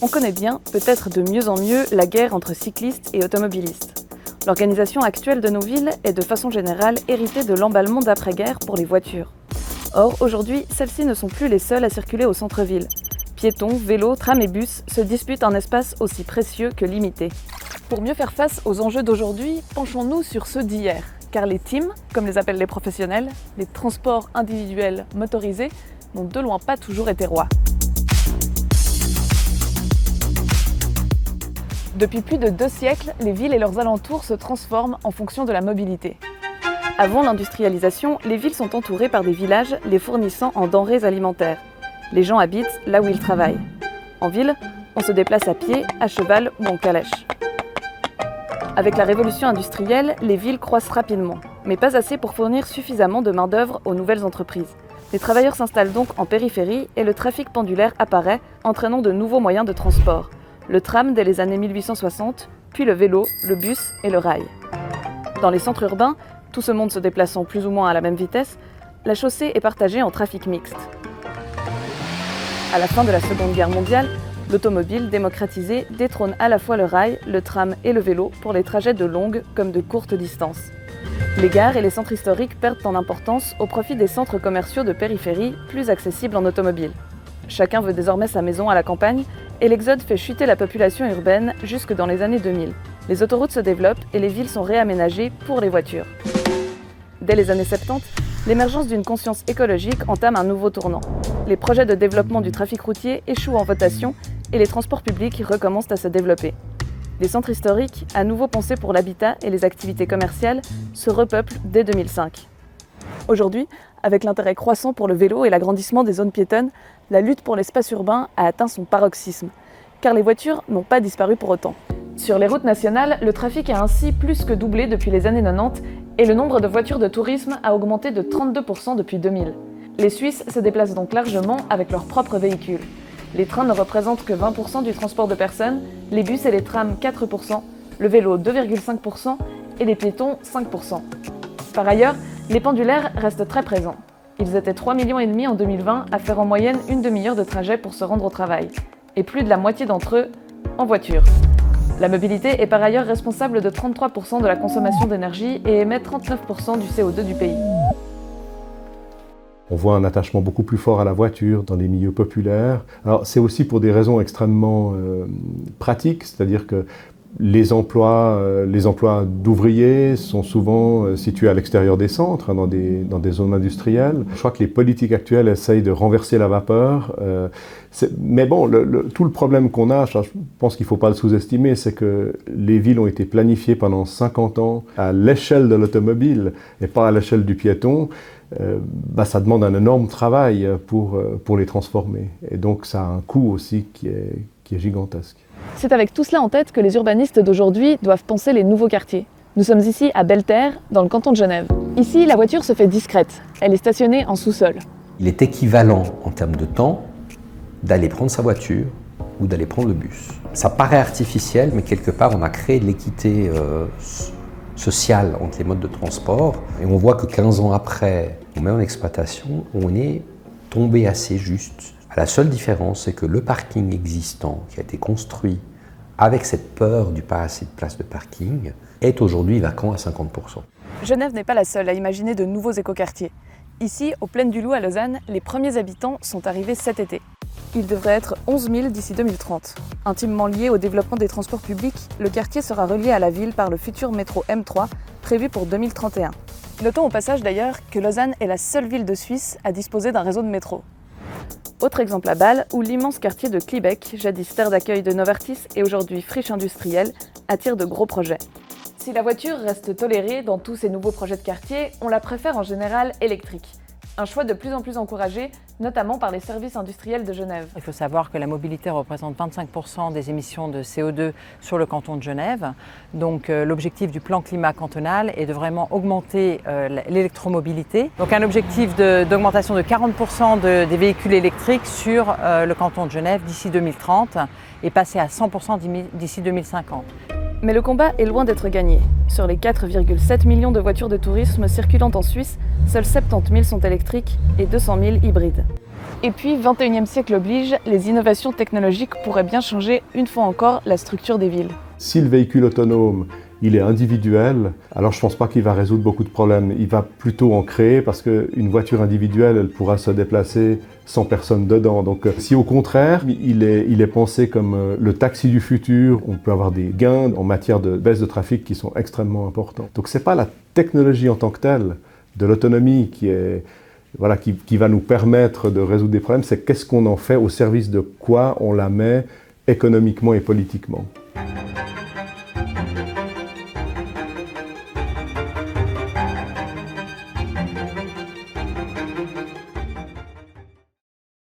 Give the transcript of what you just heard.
On connaît bien, peut-être de mieux en mieux, la guerre entre cyclistes et automobilistes. L'organisation actuelle de nos villes est de façon générale héritée de l'emballement d'après-guerre pour les voitures. Or, aujourd'hui, celles-ci ne sont plus les seules à circuler au centre-ville. Piétons, vélos, trams et bus se disputent un espace aussi précieux que limité. Pour mieux faire face aux enjeux d'aujourd'hui, penchons-nous sur ceux d'hier. Car les teams, comme les appellent les professionnels, les transports individuels motorisés, n'ont de loin pas toujours été rois. Depuis plus de 2 siècles, les villes et leurs alentours se transforment en fonction de la mobilité. Avant l'industrialisation, les villes sont entourées par des villages les fournissant en denrées alimentaires. Les gens habitent là où ils travaillent. En ville, on se déplace à pied, à cheval ou en calèche. Avec la révolution industrielle, les villes croissent rapidement, mais pas assez pour fournir suffisamment de main-d'œuvre aux nouvelles entreprises. Les travailleurs s'installent donc en périphérie et le trafic pendulaire apparaît, entraînant de nouveaux moyens de transport. Le tram dès les années 1860, puis le vélo, le bus et le rail. Dans les centres urbains, tout ce monde se déplaçant plus ou moins à la même vitesse, la chaussée est partagée en trafic mixte. À la fin de la Seconde Guerre mondiale, l'automobile démocratisée détrône à la fois le rail, le tram et le vélo pour les trajets de longues comme de courtes distances. Les gares et les centres historiques perdent en importance au profit des centres commerciaux de périphérie plus accessibles en automobile. Chacun veut désormais sa maison à la campagne et l'exode fait chuter la population urbaine jusque dans les années 2000. Les autoroutes se développent et les villes sont réaménagées pour les voitures. Dès les années 70, l'émergence d'une conscience écologique entame un nouveau tournant. Les projets de développement du trafic routier échouent en votation et les transports publics recommencent à se développer. Les centres historiques, à nouveau pensés pour l'habitat et les activités commerciales, se repeuplent dès 2005. Aujourd'hui, avec l'intérêt croissant pour le vélo et l'agrandissement des zones piétonnes, la lutte pour l'espace urbain a atteint son paroxysme, car les voitures n'ont pas disparu pour autant. Sur les routes nationales, le trafic a ainsi plus que doublé depuis les années 90 et le nombre de voitures de tourisme a augmenté de 32% depuis 2000. Les Suisses se déplacent donc largement avec leurs propres véhicules. Les trains ne représentent que 20% du transport de personnes, les bus et les trams 4%, le vélo 2,5% et les piétons 5%. Par ailleurs, les pendulaires restent très présents. Ils étaient 3,5 millions en 2020 à faire en moyenne une demi-heure de trajet pour se rendre au travail, et plus de la moitié d'entre eux en voiture. La mobilité est par ailleurs responsable de 33% de la consommation d'énergie et émet 39% du CO2 du pays. On voit un attachement beaucoup plus fort à la voiture dans les milieux populaires. Alors c'est aussi pour des raisons extrêmement pratiques, c'est-à-dire que les emplois d'ouvriers sont souvent situés à l'extérieur des centres, dans des zones industrielles. Je crois que les politiques actuelles essayent de renverser la vapeur. Mais bon, tout le problème qu'on a, je pense qu'il ne faut pas le sous-estimer, c'est que les villes ont été planifiées pendant 50 ans à l'échelle de l'automobile et pas à l'échelle du piéton. Ça demande un énorme travail pour les transformer. Et donc ça a un coût aussi qui est gigantesque. C'est avec tout cela en tête que les urbanistes d'aujourd'hui doivent penser les nouveaux quartiers. Nous sommes ici à Belle-Terre, dans le canton de Genève. Ici, la voiture se fait discrète. Elle est stationnée en sous-sol. Il est équivalent en termes de temps d'aller prendre sa voiture ou d'aller prendre le bus. Ça paraît artificiel, mais quelque part, on a créé de l'équité sociale entre les modes de transport. Et on voit que 15 ans après, on met en exploitation, on est tombé assez juste. La seule différence, c'est que le parking existant, qui a été construit avec cette peur du pas assez de place de parking, est aujourd'hui vacant à 50%. Genève n'est pas la seule à imaginer de nouveaux écoquartiers. Ici, aux Plaines du Loup à Lausanne, les premiers habitants sont arrivés cet été. Ils devraient être 11 000 d'ici 2030. Intimement lié au développement des transports publics, le quartier sera relié à la ville par le futur métro M3, prévu pour 2031. Notons au passage d'ailleurs que Lausanne est la seule ville de Suisse à disposer d'un réseau de métro. Autre exemple à Bâle, où l'immense quartier de Clibec, jadis terre d'accueil de Novartis et aujourd'hui friche industrielle, attire de gros projets. Si la voiture reste tolérée dans tous ces nouveaux projets de quartier, on la préfère en général électrique. Un choix de plus en plus encouragé, notamment par les services industriels de Genève. Il faut savoir que la mobilité représente 25% des émissions de CO2 sur le canton de Genève. Donc l'objectif du plan climat cantonal est de vraiment augmenter l'électromobilité. Donc un objectif d'augmentation de 40% des véhicules électriques sur le canton de Genève d'ici 2030 et passer à 100% d'ici 2050. Mais le combat est loin d'être gagné. Sur les 4,7 millions de voitures de tourisme circulant en Suisse, seuls 70 000 sont électriques et 200 000 hybrides. Et puis, 21e siècle oblige, les innovations technologiques pourraient bien changer une fois encore la structure des villes. Si le véhicule autonome, il est individuel, alors je ne pense pas qu'il va résoudre beaucoup de problèmes. Il va plutôt en créer parce qu'une voiture individuelle, elle pourra se déplacer sans personne dedans. Donc si au contraire, il est pensé comme le taxi du futur, on peut avoir des gains en matière de baisse de trafic qui sont extrêmement importants. Donc ce n'est pas la technologie en tant que telle, de l'autonomie qui va nous permettre de résoudre des problèmes, c'est qu'est-ce qu'on en fait, au service de quoi on la met économiquement et politiquement.